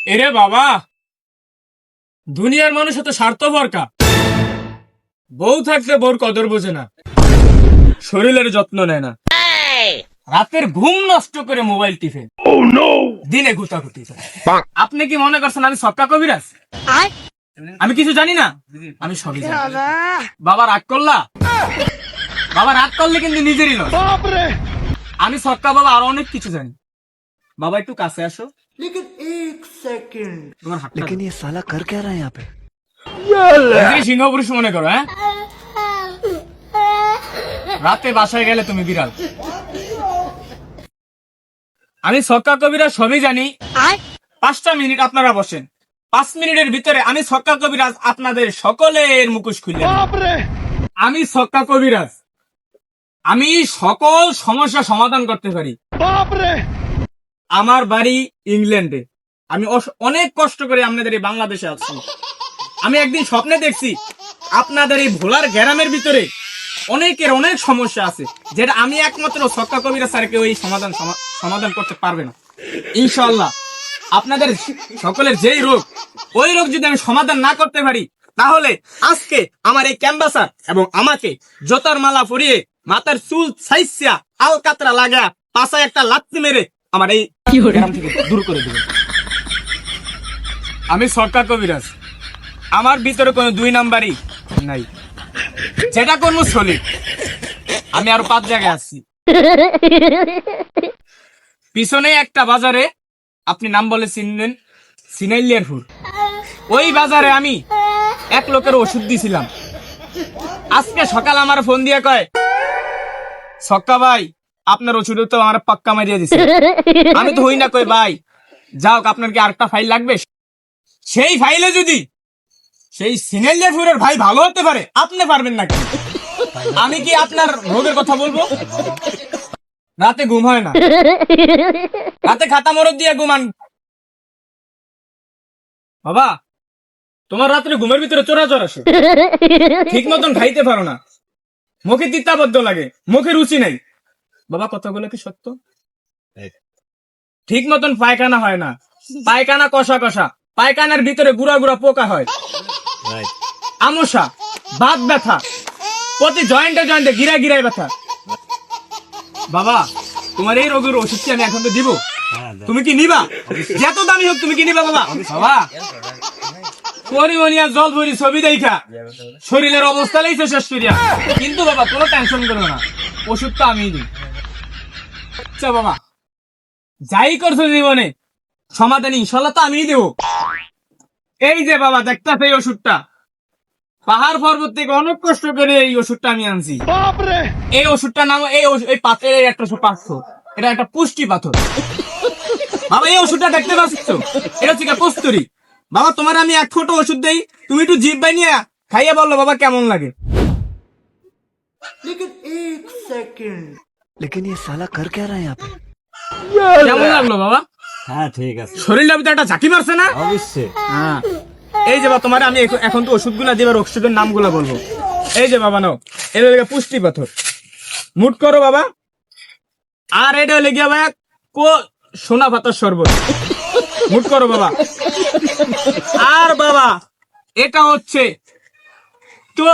এরে বাবা, দুনিয়ার মানুষ এত স্বার্থপর কা? বউ থাকতে বউর কদর বোঝে না, শরীরের যত্ন নেয় না, রাতের ঘুম নষ্ট করে মোবাইল টিপে, দিনে গুতাগুতি করে। আপনি কি মনে করছেন আমি সবকা কবিরাজ? আমি কিছু জানি না? আমি সবই জানি। বাবা রাগ করলা? বাবা রাগ করলে কিন্তু নিজেরই নয়। আমি সবকা বাবা আরো অনেক কিছু জানি। বাবা একটু কাছে আসো। তোমার হাতটা लेकिन ये साला कर क्या रहा है यहाँ पे? নিজেকে সিংহ পুরুষ মনে করো, হ্যাঁ? রাতে বাসায় গেলে তুমি বিড়াল। আমি ছক্কা কবিরা সবই জানি। 5টা মিনিট আপনারা বসেন, 5 মিনিটের ভিতরে আমি ছক্কা কবিরাজ আপনাদের সকলের মুখোশ খুলে দেব। আমি ছক্কা কবিরাজ, আমি সকল সমস্যা সমাধান করতে পারি। আমার বাড়ি ইংল্যান্ডে, আমি অনেক কষ্ট করে আপনাদের এই বাংলাদেশে আসছি। আমি একদিন স্বপ্নে দেখছি আপনাদের এই ভোলার গ্রামের ভিতরে অনেকের অনেক সমস্যা আছে, যেটা আমি একমাত্র ছক্কা কবিরাজ স্যারকে ওই সমাধান করতে পারবে না। ইনশাআল্লাহ আপনাদের সকলের যেই রোগ, ওই রোগ যদি আমি সমাধান না করতে পারি, তাহলে আজকে আমার এই ক্যাম্বাসার এবং আমাকে জোতার মালা পরিয়ে মাথার চুল ছাইসিয়া আলকাতরা লাগা পাশায় একটা লাত্তি মেরে আমার এই গ্রাম থেকে দূর করে দেবে। আমি ছক্কা কবিরাজ, আমার ভিতরে কোনো 2 নাম্বারই নাই, যেটা কোন সলিড। আমি আরো 5 জায়গায় আসছি। পিছনে একটা বাজারে, আপনি নাম বলে চিনলেন, সিনাইলিয়ারপুর। ওই বাজারে আমি এক লোকের ওষুধ দিছিলাম। আজকে সকাল আমার ফোন দিয়ে কয়, ছক্কা ভাই আপনার ওষুধ তো আমার পাক্কা মারিয়ে দিছে। আমি তো হই না, কই ভাই যাও, আপনার কি আরেকটা ফাইল লাগবে? সেই ফাইলে যদি সেই সিনাইলিয়ারপুরের ভাই ভালো হতে পারে, আপনি পারবেন না কেন? আমি কি আপনার রোগের কথা বলবো? রাতে ঘুম হয় না, রাতে খাতা মরদ দিয়ে ঘুমান। বাবা তোমার রাত্রে ঘুমের ভিতরে চোরাচর আসে, ঠিক মতন খাইতে পারো না, মুখে তিতাবদ্ধ লাগে, মুখে রুচি নাই। বাবা কথাগুলো কি সত্য? ঠিক মতন পায়খানা হয় না, পায়খানা কষা কষা, পায়খানার ভিতরে গুড়া গুড়া পোকা হয়, আমসা, বাত ব্যথা, প্রতি জয়েন্টে জয়েন্টে গিরা গিরায় ব্যথা। বাবা তোমার এই রোগের ওষুধ কি আমি এখন তো দিব? তুমি কি নিবা? যত দামি হোক তুমি কি নিবা? বাবা বাবা পরিমনিয়া জল ভরি ছবি দেখা শরীরের অবস্থা লাইছে শেষ করিয়া, কিন্তু বাবা কোনো টেনশন করো না, ওষুধ তো আমিই দিই। আচ্ছা বাবা, যাই করছো জীবনে সমাধান ইনশাল্লাহ তো আমিই দেবো। এই যে বাবা দেখতেছে এই ওষুধটা, পাহাড় পর্বত থেকে অনেক কষ্ট করে এই ওষুধটা আমি আনছি। এই ওষুধটার নাম, এই পাথরের একটা 500, এটা একটা পুষ্টি পাথর। বাবা এই ওষুধটা দেখতে পাচ্ছ, এটা হচ্ছে কস্তুরি। বাবা তোমার আমি 1 ফোঁটা ওষুধ দেই, তুমি একটু জিভ বানিয়ে খাইয়ে বললো বাবা কেমন লাগে। लेकिन ये साला कर क्या रहा है यहाँ पे? কেমন লাগলো বাবা? হ্যাঁ ঠিক আছে, শরীরটা ভিতরে একটা ঝাঁকি মারছে না? অবশ্যই। হ্যাঁ এই যে বাবা তোমার আমি এখন তো ওষুধগুলা দিবার ওষুধের নামগুলা বলবো। এই যে বাবা নাও, এটা হলো পুষ্টি পাথর, মুট করো বাবা। আর এটা হলে গিয়া ভাই সোনা পাতার শরবত, মুট করো বাবা। আর বাবা এটা হচ্ছে তো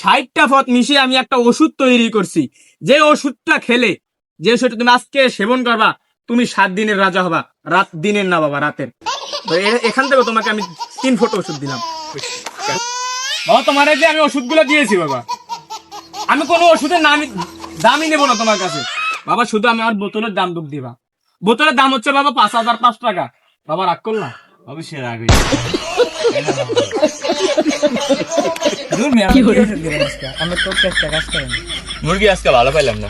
60টা পথ মিশিয়ে আমি একটা ওষুধ তৈরি করছি, যে ওষুধটা খেলে, যে ওষুধটা তুমি আজকে সেবন করবা, তুমি 7 দিনের রাজা হবা। রাত দিনের না বাবা, রাতের। এখান থেকে তোমাকে আমি 3 ফোঁটা ওষুধ দিলাম। বাবা তোমার যে আমি ওষুধগুলো দিয়েছি বাবা, আমি কোনো ওষুধের দামই নেবো না তোমার কাছে বাবা, শুধু আমি আমার বোতলের দাম দুঃখ দিবা। বোতলের দাম হচ্ছে বাবা 5005 টাকা। বাবা রাগ করলাম? অবশ্যই রাগ আমরা তো কাজ করেন, মুরগি আজকে ভালো পাইলাম না।